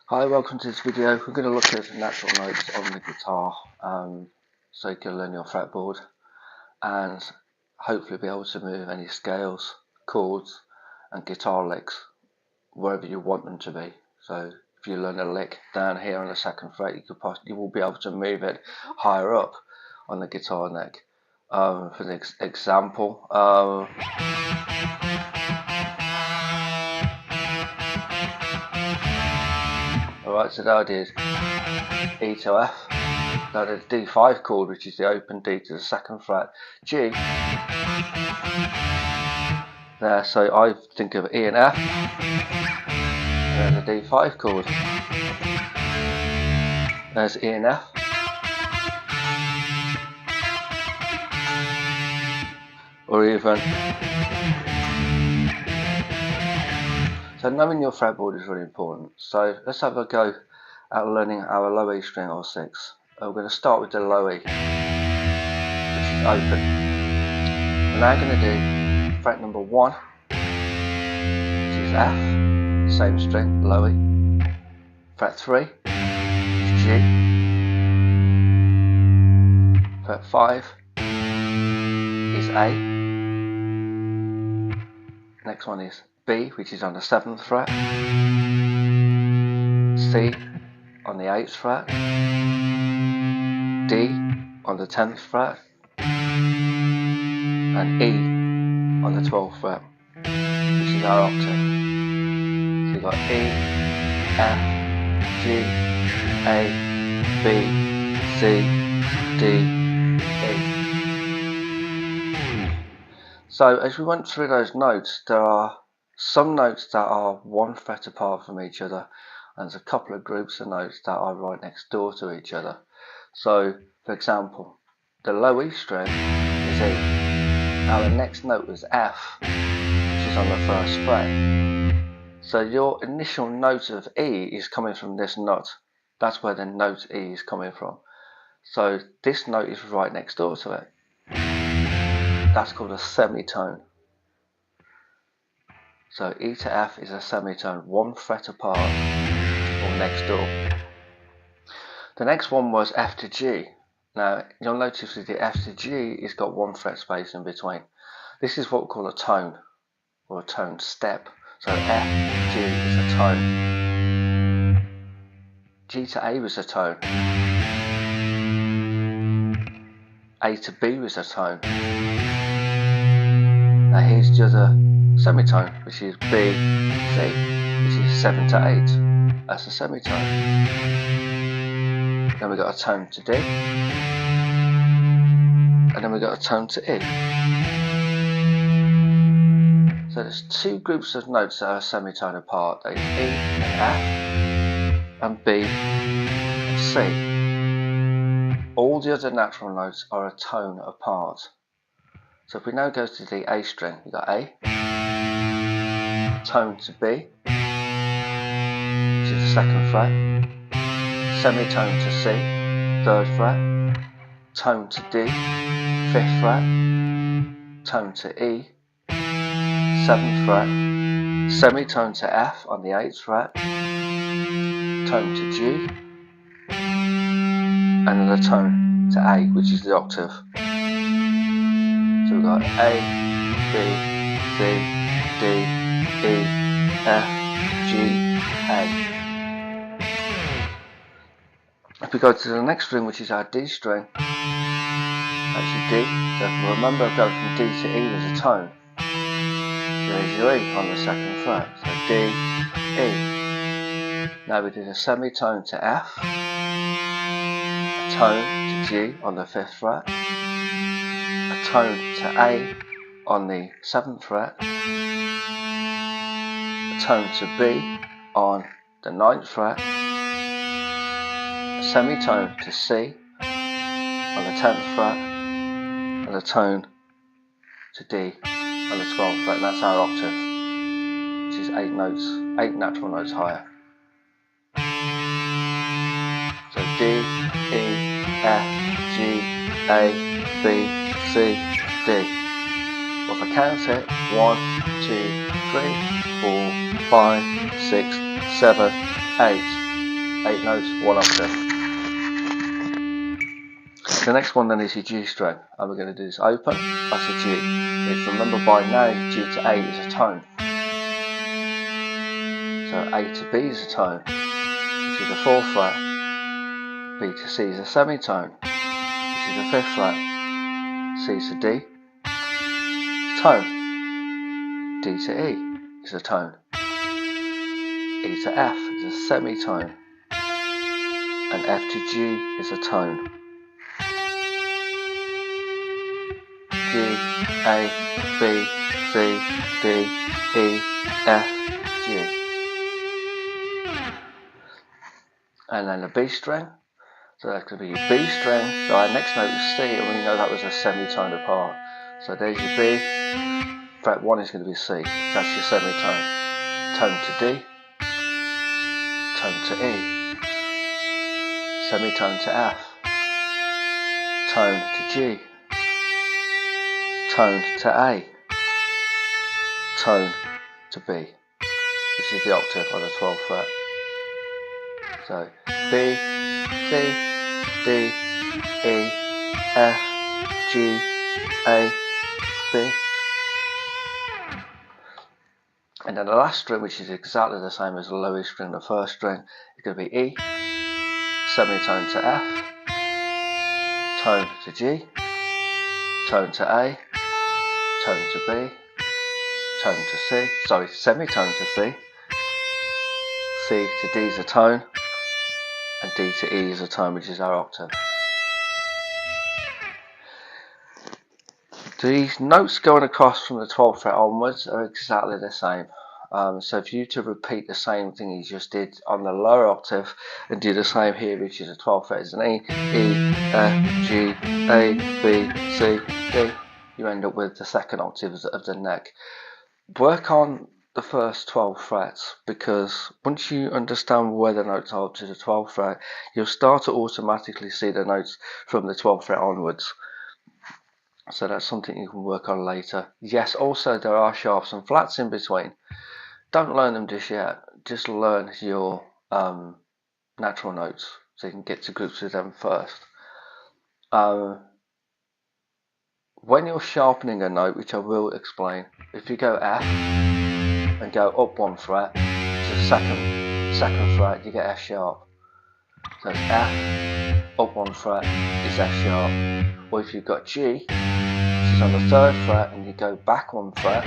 Hi, welcome to this video. We're going to look at natural notes on the guitar so you can learn your fretboard and hopefully be able to move any scales, chords and guitar licks wherever you want them to be. So if you learn a lick down here on the second fret, you will be able to move it higher up on the guitar neck. For the example, alright, so the idea is E to F, now the D5 chord, which is the open D to the second fret, G, there, so I think of E and F, and then the D5 chord, there's E and F, or even, so knowing your fretboard is really important. So let's have a go at learning our low E string or 6. We're going to start with the low E, which is open. We're now going to do fret number 1, which is F, same string, low E. Fret 3 is G. Fret 5 is A. Next one is B, which is on the 7th fret. C on the 8th fret. D on the 10th fret, and E on the 12th fret, which is our octave. So you've got E, F, G, A, B, C, D, E. So as we went through those notes, there are some notes that are one fret apart from each other, and there's a couple of groups of notes that are right next door to each other. So, for example, the low E string is E. Now the next note is F, which is on the 1st fret. So your initial note of E is coming from this note. That's where the note E is coming from. So this note is right next door to it. That's called a semitone. So E to F is a semitone, one fret apart or next door. The next one was F to G. Now you'll notice that the F to G has got one fret space in between. This is what we call a tone, or a tone step. So F to G is a tone. G to A was a tone. A to B was a tone. Now here's just a semitone, which is B, C, which is 7 to 8. That's a semitone. Then we've got a tone to D, and then we've got a tone to E. So there's two groups of notes that are semitone apart. There's E and F, and B and C. All the other natural notes are a tone apart. So if we now go to the A string, we've got A, tone to B, which is the 2nd fret, semitone to C, 3rd fret, tone to D, 5th fret, tone to E, 7th fret, semitone to F on the 8th fret, tone to G, and then a tone to A, which is the octave. So we've got A, B, C, D, E, F, G, A. If we go to the next string, which is our D string, that's your D. So if you remember, going from D to E was a tone. There's your E on the 2nd fret. So D, E. Now we did a semitone to F, a tone to G on the 5th fret, a tone to A on the 7th fret, a tone to B on the 9th fret, a semitone to C on the 10th fret, and a tone to D on the 12th fret. And that's our octave, which is 8 notes, 8 natural notes higher. So D, E, F, G, A, B, C, D. Well, if I count it, 1, 2, 3, 4, 5, 6, 7, 8. 8 notes, 1 octave. The next one then is your G string, and we're going to do this open, that's a G. If remember by now, G to A is a tone. So A to B is a tone, which is a 4th fret. B to C is a semitone, which is a 5th fret. C to D, tone. D to E is a tone. E to F is a semitone. And F to G is a tone. G, A, B, C, D, E, F, G. And then the B string. So that's going to be your B string. So our next note is C, and we know that was a semitone apart. So there's your B. Fret 1 is going to be C. That's your semitone. Tone to D. Tone to E. Semitone to F. Tone to G. Tone to A. Tone to B, which is the octave on the 12th fret. So B, C, D, E, F, G, A, B. And then the last string, which is exactly the same as the lowest string, the first string, is going to be E, semitone to F, tone to G, tone to A, tone to B, tone to C, semitone to C, C to D is a tone, and D to E is a tone, which is our octave. These notes going across from the 12th fret onwards are exactly the same. So if you to repeat the same thing you just did on the lower octave and do the same here, which is a 12th fret, is an E, F, G, A, B, C, D, you end up with the second octave of the neck. Work on the first 12 frets, because once you understand where the notes are up to the 12th fret, you'll start to automatically see the notes from the 12th fret onwards. So that's something you can work on later. Yes, also there are sharps and flats in between. Don't learn them just yet. Just learn your natural notes so you can get to grips with them first. When you're sharpening a note, which I will explain, if you go F and go up 1 fret to the second fret, you get F sharp. So it's F, up 1 fret is F sharp. Or if you've got G, which is on the 3rd fret, and you go back 1 fret,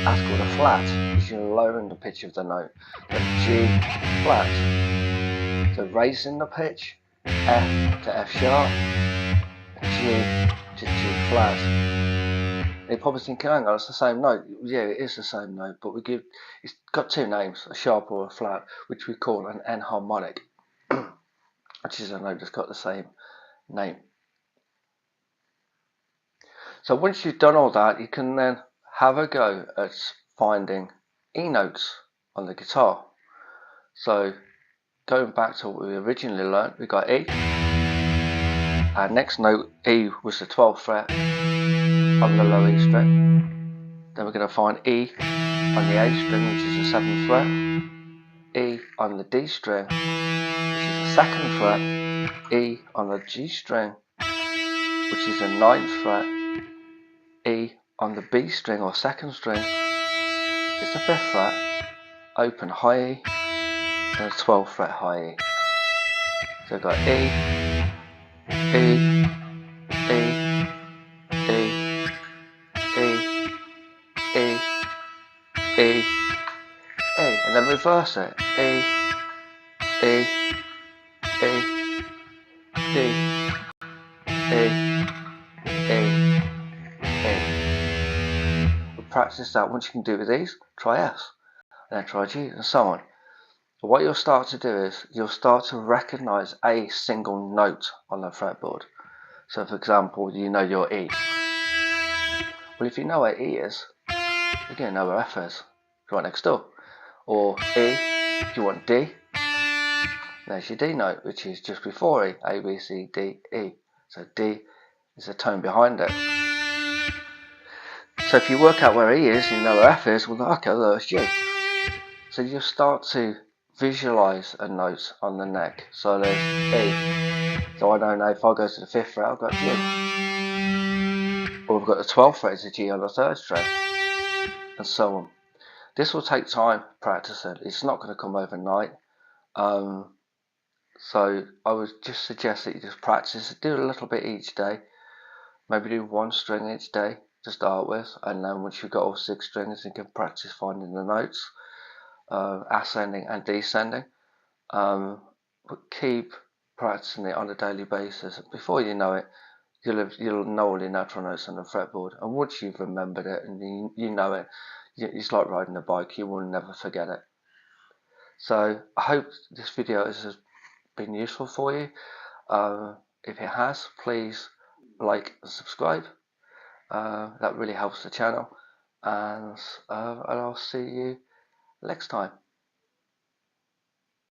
that's called a flat, because you're lowering the pitch of the note. So G flat. So raising the pitch, F to F sharp, G to G flat. You're probably thinking, hang on, it's the same note. Yeah, it is the same note, but it's got 2 names, a sharp or a flat, which we call an enharmonic, which is a note that's got the same name. So once you've done all that, you can then have a go at finding E notes on the guitar. So going back to what we originally learned, we got E. Our next note, E, was the 12th fret on the low E string. Then we're going to find E on the A string, which is the 7th fret. E on the D string, which is the 2nd fret. E on the G string, which is the 9th fret. E on the B string or 2nd string is the 5th fret. Open high E and the 12th fret high E. So we've got E, E, E, E, E, E, E, E, and then reverse it. E, E, E, D, E, E, E. We'll practice that. Once you can do it with these, try S, and then try G, and so on. But what you'll start to do is you'll start to recognize a single note on the fretboard. So for example, you know your E. Well, if you know where E is, you're going to know where F is, right next door. Or E, if you want D, there's your D note, which is just before E, A, B, C, D, E. So D is the tone behind it. So if you work out where E is, you know where F is, well, okay, there's G. So you'll start to visualize a note on the neck. So there's E. So I know now if I go to the 5th fret, I've got G. Or we've got the 12th fret as a G on the 3rd string, and so on. This will take time practicing. It's not going to come overnight. So I would just suggest that you just practice. Do a little bit each day. Maybe do 1 string each day to start with, and then once you've got all 6 strings, you can practice finding the notes, ascending and descending. But keep practicing it on a daily basis. Before you know it, you'll know all your natural notes on the fretboard, and once you've remembered it and you know it, it's like riding a bike. You will never forget it. So I hope this video has been useful for you. If it has, please like and subscribe. That really helps the channel, and I'll see you next time.